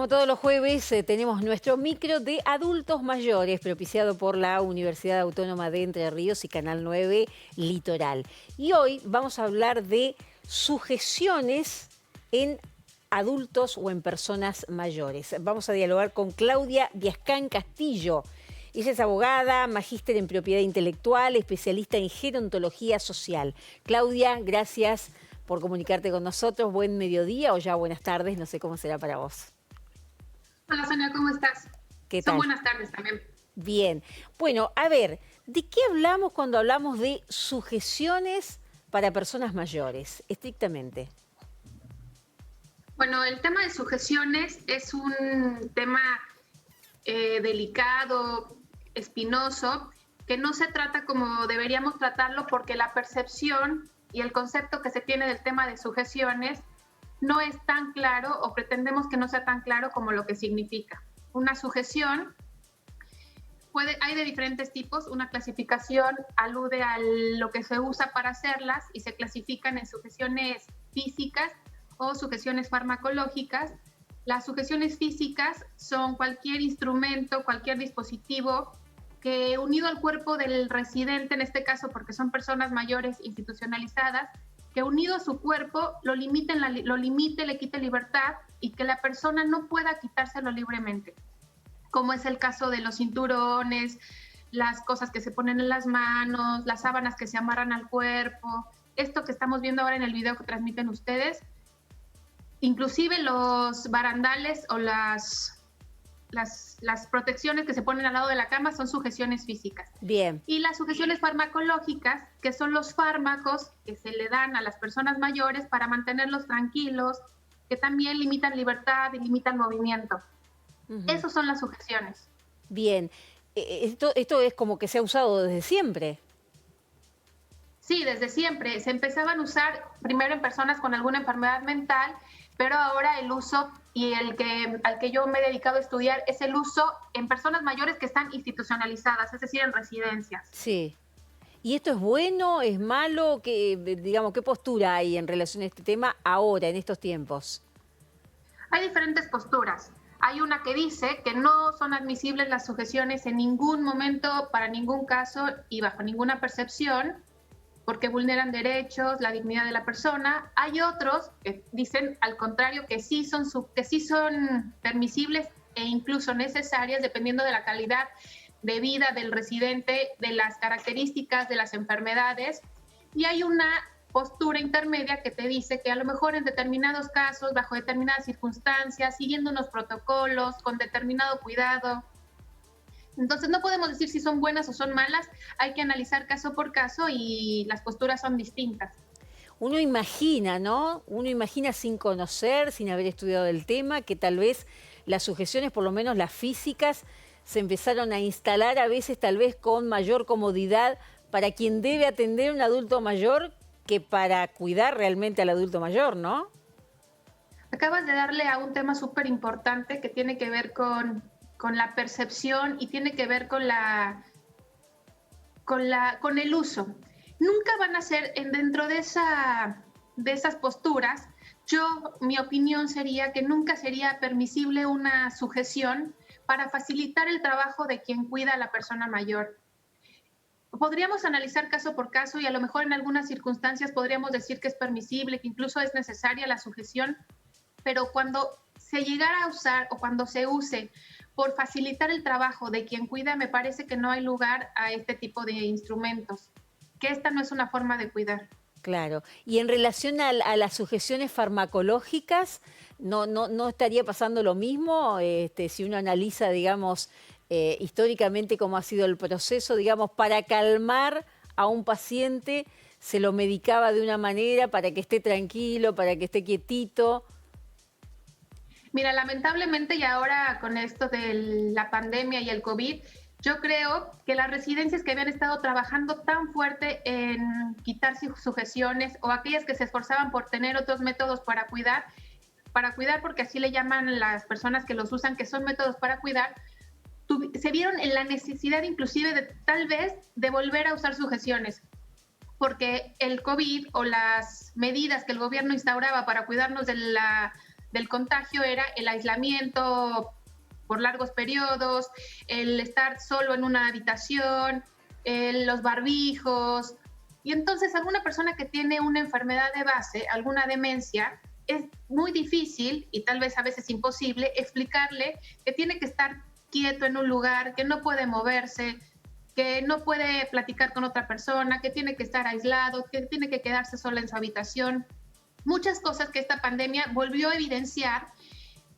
como todos los jueves, tenemos nuestro micro de adultos mayores, propiciado por la Universidad Autónoma de Entre Ríos y Canal 9 Litoral. Y hoy vamos a hablar de sujeciones en adultos o en personas mayores. Vamos a dialogar con Claudia Viascán Castillo. Ella es abogada, magíster en propiedad intelectual, especialista en gerontología social. Claudia, gracias por comunicarte con nosotros. Buen mediodía o ya buenas tardes, no sé cómo será para vos. Hola Sonia, ¿cómo estás? ¿Qué Son tal? buenas tardes también. Bien. Bueno, a ver, ¿de qué hablamos cuando hablamos de sujeciones para personas mayores, estrictamente? Bueno, el tema de sujeciones es un tema delicado, espinoso, que no se trata como deberíamos tratarlo porque la percepción y el concepto que se tiene del tema de sujeciones no es tan claro o pretendemos que no sea tan claro como lo que significa. Una sujeción hay de diferentes tipos. Una clasificación alude a lo que se usa para hacerlas y se clasifican en sujeciones físicas o sujeciones farmacológicas. Las sujeciones físicas son cualquier instrumento, cualquier dispositivo que unido al cuerpo del residente, en este caso porque son personas mayores institucionalizadas, que unido a su cuerpo lo limite, le quite libertad y que la persona no pueda quitárselo libremente, como es el caso de los cinturones, las cosas que se ponen en las manos, las sábanas que se amarran al cuerpo, esto que estamos viendo ahora en el video que transmiten ustedes, inclusive los barandales o las protecciones que se ponen al lado de la cama son sujeciones físicas. Bien. Y las sujeciones farmacológicas, que son los fármacos que se le dan a las personas mayores para mantenerlos tranquilos, que también limitan libertad y limitan movimiento. Esas son las sujeciones. Bien. Esto es como que se ha usado desde siempre. Sí, desde siempre. Se empezaban a usar primero en personas con alguna enfermedad mental, pero ahora el uso y al que yo me he dedicado a estudiar es el uso en personas mayores que están institucionalizadas, es decir, en residencias. Sí. ¿Y esto es bueno, es malo? Digamos, ¿qué postura hay en relación a este tema ahora, en estos tiempos? Hay diferentes posturas. Hay una que dice que no son admisibles las sujeciones en ningún momento, para ningún caso y bajo ninguna percepción, porque vulneran derechos, la dignidad de la persona. Hay otros que dicen, al contrario, que sí son permisibles e incluso necesarias, dependiendo de la calidad de vida del residente, de las características de las enfermedades. Y hay una postura intermedia que te dice que a lo mejor en determinados casos, bajo determinadas circunstancias, siguiendo unos protocolos, con determinado cuidado. Entonces no podemos decir si son buenas o son malas, hay que analizar caso por caso y las posturas son distintas. Uno imagina, ¿no? Uno imagina sin conocer, sin haber estudiado el tema, que tal vez las sujeciones, por lo menos las físicas, se empezaron a instalar a veces tal vez con mayor comodidad para quien debe atender a un adulto mayor que para cuidar realmente al adulto mayor, ¿no? Acabas de darle a un tema súper importante que tiene que ver con la percepción y tiene que ver con el uso. Nunca van a ser dentro de esas posturas. Mi opinión sería que nunca sería permisible una sujeción para facilitar el trabajo de quien cuida a la persona mayor. Podríamos analizar caso por caso y a lo mejor en algunas circunstancias podríamos decir que es permisible, que incluso es necesaria la sujeción, pero cuando se llegara a usar o cuando se use por facilitar el trabajo de quien cuida, me parece que no hay lugar a este tipo de instrumentos, que esta no es una forma de cuidar. Claro. Y en relación a las sujeciones farmacológicas, ¿no estaría pasando lo mismo? Si uno analiza, digamos, históricamente cómo ha sido el proceso, digamos, para calmar a un paciente, se lo medicaba de una manera para que esté tranquilo, para que esté quietito. Mira, lamentablemente y ahora con esto de la pandemia y el COVID, yo creo que las residencias que habían estado trabajando tan fuerte en quitar sujeciones o aquellas que se esforzaban por tener otros métodos para cuidar porque así le llaman las personas que los usan, que son métodos para cuidar, se vieron en la necesidad inclusive de tal vez de volver a usar sujeciones, porque el COVID o las medidas que el gobierno instauraba para cuidarnos del contagio era el aislamiento por largos periodos, el estar solo en una habitación, los barbijos. Y entonces alguna persona que tiene una enfermedad de base, alguna demencia, es muy difícil y tal vez a veces imposible explicarle que tiene que estar quieto en un lugar, que no puede moverse, que no puede platicar con otra persona, que tiene que estar aislado, que tiene que quedarse sola en su habitación. Muchas cosas que esta pandemia volvió a evidenciar,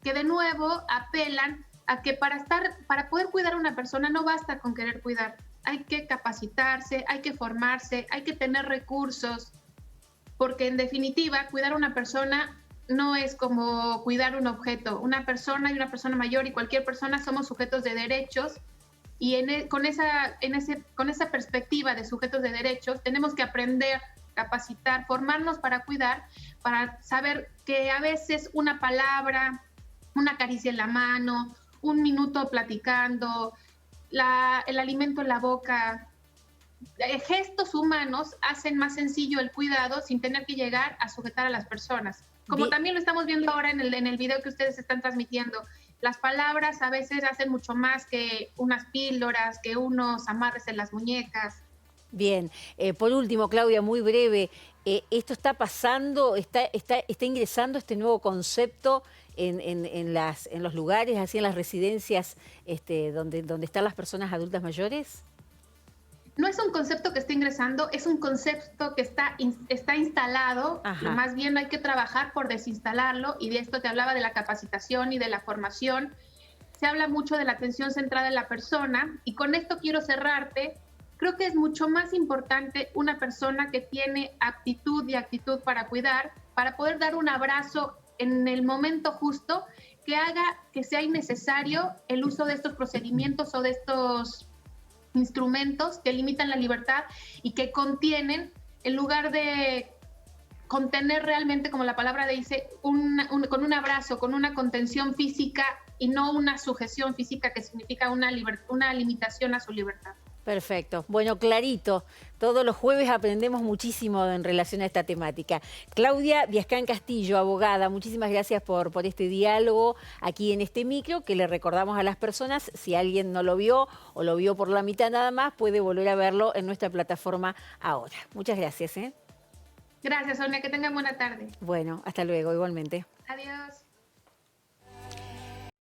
que de nuevo apelan a que para poder cuidar a una persona no basta con querer cuidar. Hay que capacitarse, hay que formarse, hay que tener recursos, porque en definitiva cuidar a una persona no es como cuidar un objeto. Una persona y una persona mayor y cualquier persona somos sujetos de derechos y con esa perspectiva de sujetos de derechos tenemos que aprender, capacitar, formarnos para cuidar, para saber que a veces una palabra, una caricia en la mano, un minuto platicando, el alimento en la boca, gestos humanos hacen más sencillo el cuidado sin tener que llegar a sujetar a las personas. Como también lo estamos viendo ahora en el video que ustedes están transmitiendo. Las palabras a veces hacen mucho más que unas píldoras, que unos amarres en las muñecas. Bien, por último, Claudia, muy breve, ¿esto está pasando, está ingresando este nuevo concepto en los lugares, así en las residencias donde están las personas adultas mayores? No es un concepto que esté ingresando, es un concepto que está instalado. Ajá. Más bien hay que trabajar por desinstalarlo, y de esto te hablaba de la capacitación y de la formación. Se habla mucho de la atención centrada en la persona, y con esto quiero cerrarte. Creo que es mucho más importante una persona que tiene aptitud y actitud para cuidar, para poder dar un abrazo en el momento justo, que haga que sea innecesario el uso de estos procedimientos o de estos instrumentos que limitan la libertad y que contienen, en lugar de contener realmente, como la palabra dice, con un abrazo, con una contención física y no una sujeción física que significa una limitación a su libertad. Perfecto. Bueno, clarito. Todos los jueves aprendemos muchísimo en relación a esta temática. Claudia Viascán Castillo, abogada, muchísimas gracias por este diálogo aquí en este micro, que le recordamos a las personas, si alguien no lo vio o lo vio por la mitad nada más, puede volver a verlo en nuestra plataforma ahora. Muchas gracias. Gracias, Sonia. Que tengan buena tarde. Bueno, hasta luego, igualmente. Adiós.